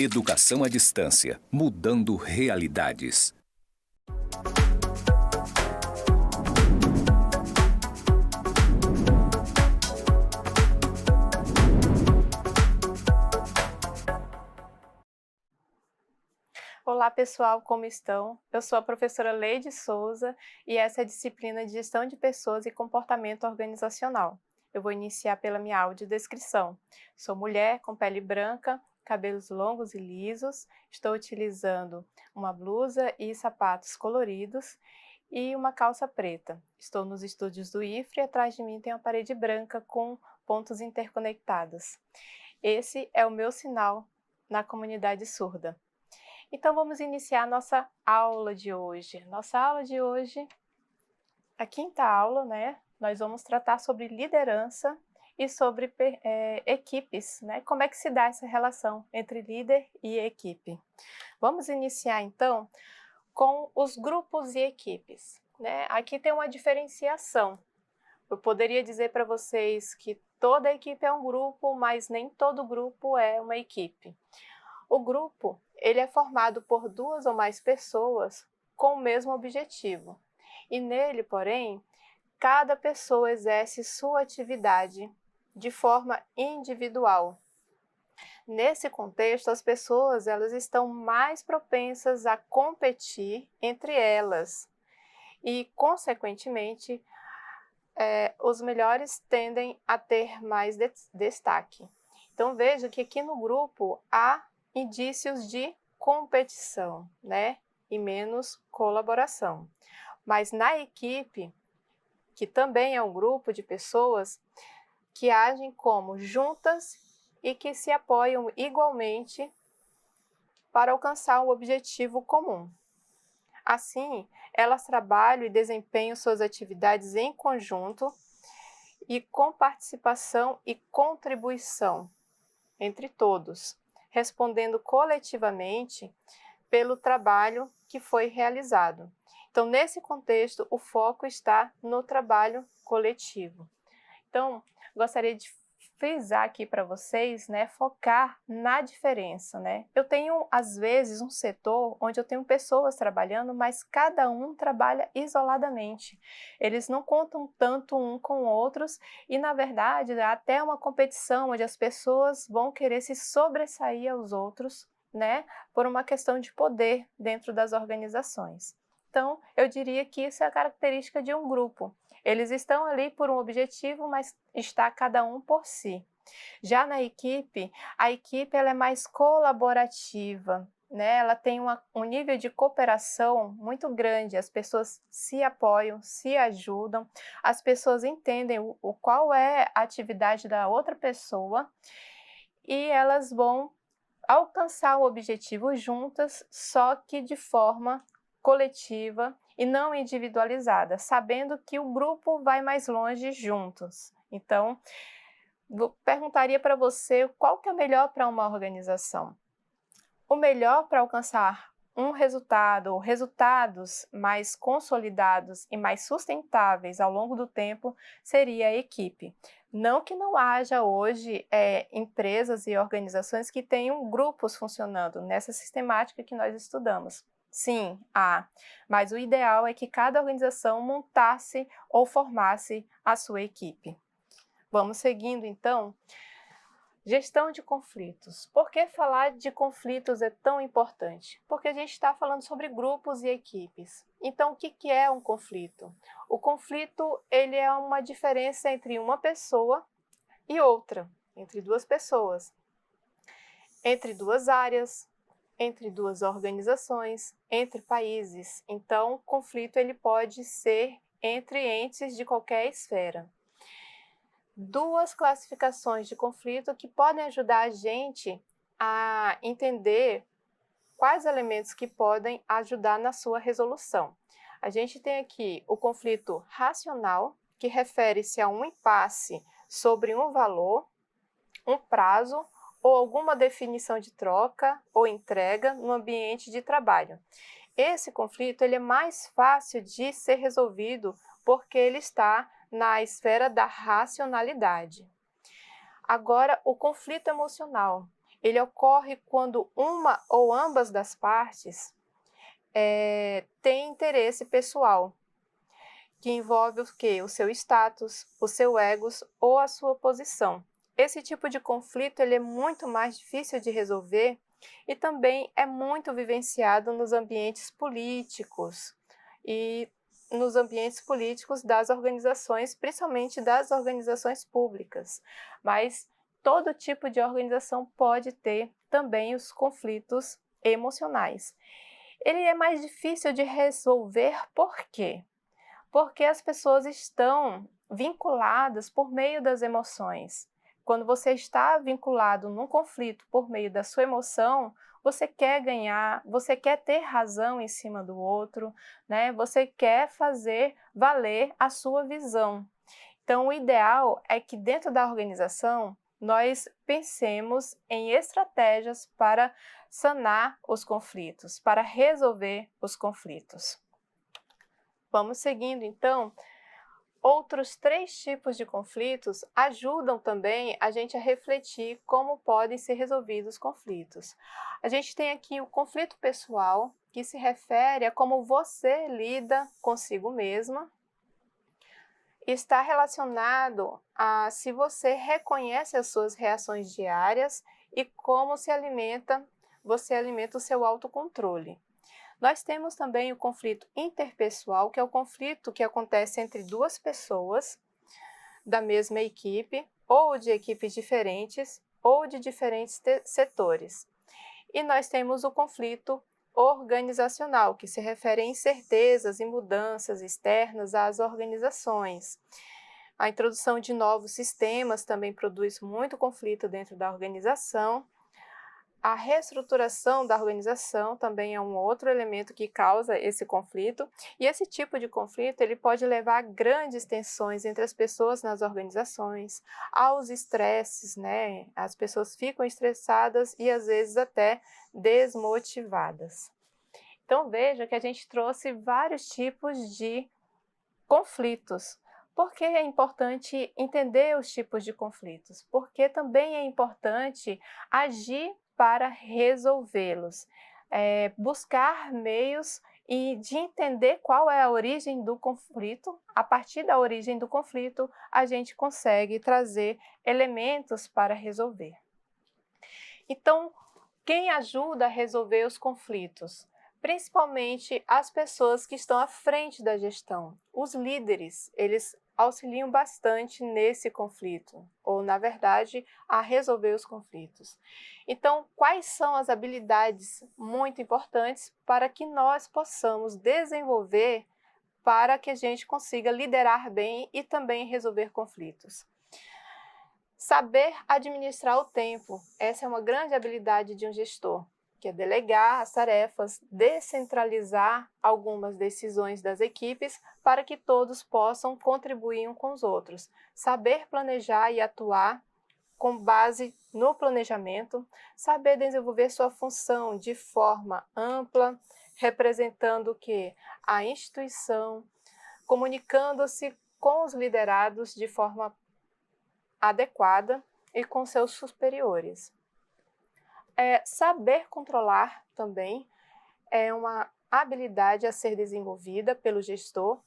Educação à distância, mudando realidades. Olá pessoal, como estão? Eu sou a professora Leide Souza e essa é a disciplina de Gestão de Pessoas e Comportamento Organizacional. Eu vou iniciar pela minha audiodescrição. Sou mulher com pele branca, cabelos longos e lisos, estou utilizando uma blusa e sapatos coloridos e uma calça preta. Estou nos estúdios do IFRE e atrás de mim tem uma parede branca com pontos interconectados. Esse é o meu sinal na comunidade surda. Então vamos iniciar a nossa aula de hoje. Nossa aula de hoje, a quinta aula, né? Nós vamos tratar sobre liderança e sobre equipes, né? Como é que se dá essa relação entre líder e equipe. Vamos iniciar então com os grupos e equipes, né? Aqui tem uma diferenciação. Eu poderia dizer para vocês que toda equipe é um grupo, mas nem todo grupo é uma equipe. O grupo, ele é formado por duas ou mais pessoas com o mesmo objetivo. E nele, porém, cada pessoa exerce sua atividade de forma individual. Nesse contexto, as pessoas elas estão mais propensas a competir entre elas e, consequentemente, os melhores tendem a ter mais destaque. Então, veja que aqui no grupo há indícios de competição, né? E menos colaboração. Mas na equipe, que também é um grupo de pessoas que agem como juntas e que se apoiam igualmente para alcançar um objetivo comum. Assim, elas trabalham e desempenham suas atividades em conjunto e com participação e contribuição entre todos, respondendo coletivamente pelo trabalho que foi realizado. Então, nesse contexto, o foco está no trabalho coletivo. Então, gostaria de frisar aqui para vocês, né, focar na diferença, né? Eu tenho, às vezes, um setor onde eu tenho pessoas trabalhando, mas cada um trabalha isoladamente. Eles não contam tanto um com outros e, na verdade, há até uma competição onde as pessoas vão querer se sobressair aos outros, né, por uma questão de poder dentro das organizações. Então, eu diria que isso é a característica de um grupo. Eles estão ali por um objetivo, mas está cada um por si. Já na equipe, a equipe ela é mais colaborativa, né? Ela tem um nível de cooperação muito grande, as pessoas se apoiam, se ajudam, as pessoas entendem qual é a atividade da outra pessoa e elas vão alcançar o objetivo juntas, só que de forma coletiva e não individualizada, sabendo que o grupo vai mais longe juntos. Então, perguntaria para você qual que é melhor para uma organização. O melhor para alcançar um resultado ou resultados mais consolidados e mais sustentáveis ao longo do tempo seria a equipe. Não que não haja hoje empresas e organizações que tenham grupos funcionando nessa sistemática que nós estudamos. Sim, há, mas o ideal é que cada organização montasse ou formasse a sua equipe. Vamos seguindo então. Gestão de conflitos. Por que falar de conflitos é tão importante? Porque a gente está falando sobre grupos e equipes. Então, o que é um conflito? O conflito ele é uma diferença entre uma pessoa e outra, entre duas pessoas, entre duas áreas, entre duas organizações, entre países. Então, o conflito ele pode ser entre entes de qualquer esfera. Duas classificações de conflito que podem ajudar a gente a entender quais elementos que podem ajudar na sua resolução. A gente tem aqui o conflito racional, que refere-se a um impasse sobre um valor, um prazo ou alguma definição de troca ou entrega no ambiente de trabalho. Esse conflito ele é mais fácil de ser resolvido porque ele está na esfera da racionalidade. Agora, o conflito emocional. Ele ocorre quando uma ou ambas das partes têm interesse pessoal, que envolve o quê? O seu status, o seu ego ou a sua posição. Esse tipo de conflito ele é muito mais difícil de resolver e também é muito vivenciado nos ambientes políticos e nos ambientes políticos das organizações, principalmente das organizações públicas. Mas todo tipo de organização pode ter também os conflitos emocionais. Ele é mais difícil de resolver por quê? Porque as pessoas estão vinculadas por meio das emoções. Quando você está vinculado num conflito por meio da sua emoção, você quer ganhar, você quer ter razão em cima do outro, né? Você quer fazer valer a sua visão. Então, o ideal é que dentro da organização nós pensemos em estratégias para sanar os conflitos, para resolver os conflitos. Vamos seguindo, então. Outros 3 tipos de conflitos ajudam também a gente a refletir como podem ser resolvidos os conflitos. A gente tem aqui o conflito pessoal, que se refere a como você lida consigo mesma. Está relacionado a se você reconhece as suas reações diárias e como você alimenta o seu autocontrole. Nós temos também o conflito interpessoal, que é o conflito que acontece entre 2 pessoas da mesma equipe, ou de equipes diferentes, ou de diferentes setores. E nós temos o conflito organizacional, que se refere a incertezas e mudanças externas às organizações. A introdução de novos sistemas também produz muito conflito dentro da organização. A reestruturação da organização também é um outro elemento que causa esse conflito, e esse tipo de conflito ele pode levar a grandes tensões entre as pessoas nas organizações, aos estresses, né? As pessoas ficam estressadas e às vezes até desmotivadas. Então veja que a gente trouxe vários tipos de conflitos. Por que é importante entender os tipos de conflitos? Porque também é importante agir para resolvê-los, buscar meios e de entender qual é a origem do conflito. A partir da origem do conflito, a gente consegue trazer elementos para resolver. Então, quem ajuda a resolver os conflitos? Principalmente as pessoas que estão à frente da gestão. Os líderes, eles auxiliam bastante nesse conflito, ou na verdade, a resolver os conflitos. Então, quais são as habilidades muito importantes para que nós possamos desenvolver para que a gente consiga liderar bem e também resolver conflitos? Saber administrar o tempo, essa é uma grande habilidade de um gestor, que é delegar as tarefas, descentralizar algumas decisões das equipes para que todos possam contribuir uns com os outros. Saber planejar e atuar com base no planejamento, saber desenvolver sua função de forma ampla, representando o quê? A instituição, comunicando-se com os liderados de forma adequada e com seus superiores. Saber controlar também é uma habilidade a ser desenvolvida pelo gestor,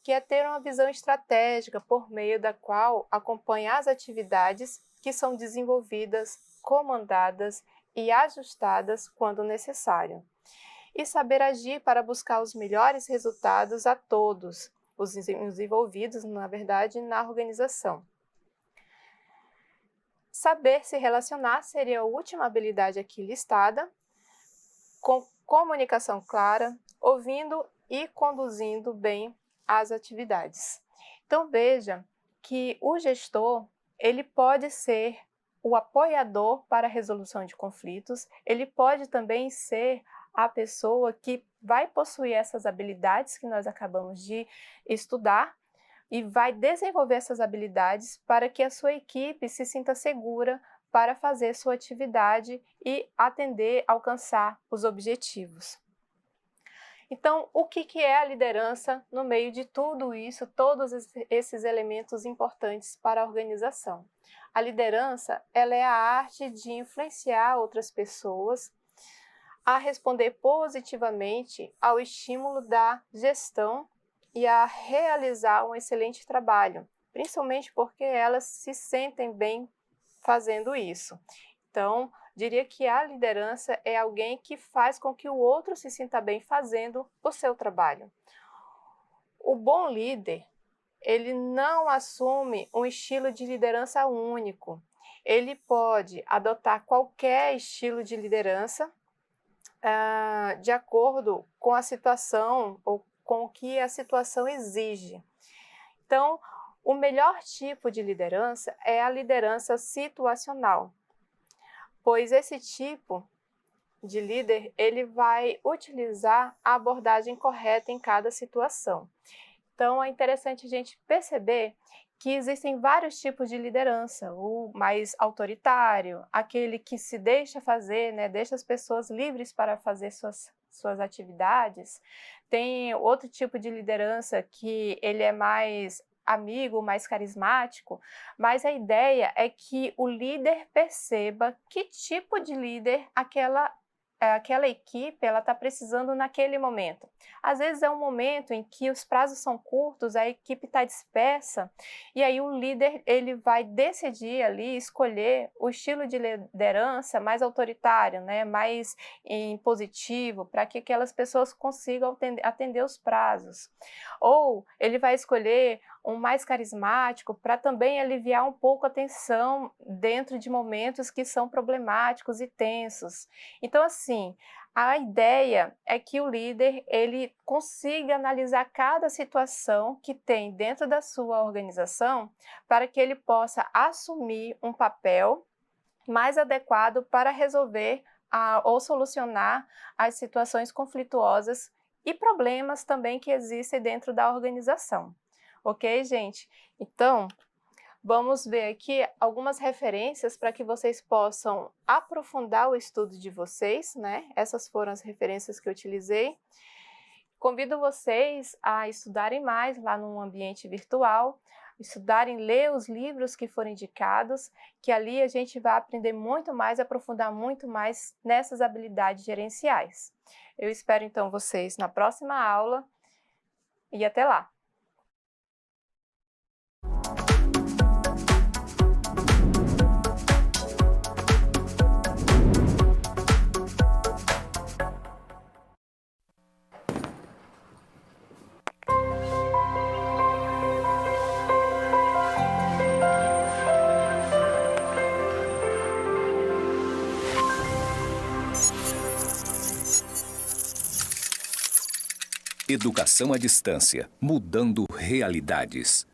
que é ter uma visão estratégica por meio da qual acompanha as atividades que são desenvolvidas, comandadas e ajustadas quando necessário. E saber agir para buscar os melhores resultados a todos os envolvidos, na verdade, na organização. Saber se relacionar seria a última habilidade aqui listada, com comunicação clara, ouvindo e conduzindo bem as atividades. Então veja que o gestor, ele pode ser o apoiador para a resolução de conflitos, ele pode também ser a pessoa que vai possuir essas habilidades que nós acabamos de estudar, e vai desenvolver essas habilidades para que a sua equipe se sinta segura para fazer sua atividade e alcançar os objetivos. Então, o que é a liderança no meio de tudo isso, todos esses elementos importantes para a organização? A liderança, ela é a arte de influenciar outras pessoas a responder positivamente ao estímulo da gestão e a realizar um excelente trabalho, principalmente porque elas se sentem bem fazendo isso. Então, diria que a liderança é alguém que faz com que o outro se sinta bem fazendo o seu trabalho. O bom líder, ele não assume um estilo de liderança único. Ele pode adotar qualquer estilo de liderança de acordo com a situação ou com o que a situação exige. Então, o melhor tipo de liderança é a liderança situacional, pois esse tipo de líder, ele vai utilizar a abordagem correta em cada situação. Então, é interessante a gente perceber que existem vários tipos de liderança, o mais autoritário, aquele que se deixa fazer, né, deixa as pessoas livres para fazer suas atividades. Tem outro tipo de liderança que ele é mais amigo, mais carismático, mas a ideia é que o líder perceba que tipo de líder aquela equipe está precisando naquele momento. Às vezes é um momento em que os prazos são curtos, a equipe está dispersa, e aí o líder ele vai decidir ali, escolher o estilo de liderança mais autoritário, né, mais impositivo, para que aquelas pessoas consigam atender os prazos. Ou ele vai escolher um mais carismático para também aliviar um pouco a tensão dentro de momentos que são problemáticos e tensos. Então, assim, a ideia é que o líder ele consiga analisar cada situação que tem dentro da sua organização para que ele possa assumir um papel mais adequado para resolver ou solucionar as situações conflituosas e problemas também que existem dentro da organização. Ok, gente? Então, vamos ver aqui algumas referências para que vocês possam aprofundar o estudo de vocês, né? Essas foram as referências que eu utilizei. Convido vocês a estudarem mais lá no ambiente virtual, estudarem, ler os livros que foram indicados, que ali a gente vai aprender muito mais, aprofundar muito mais nessas habilidades gerenciais. Eu espero então vocês na próxima aula e até lá! Educação à distância, mudando realidades.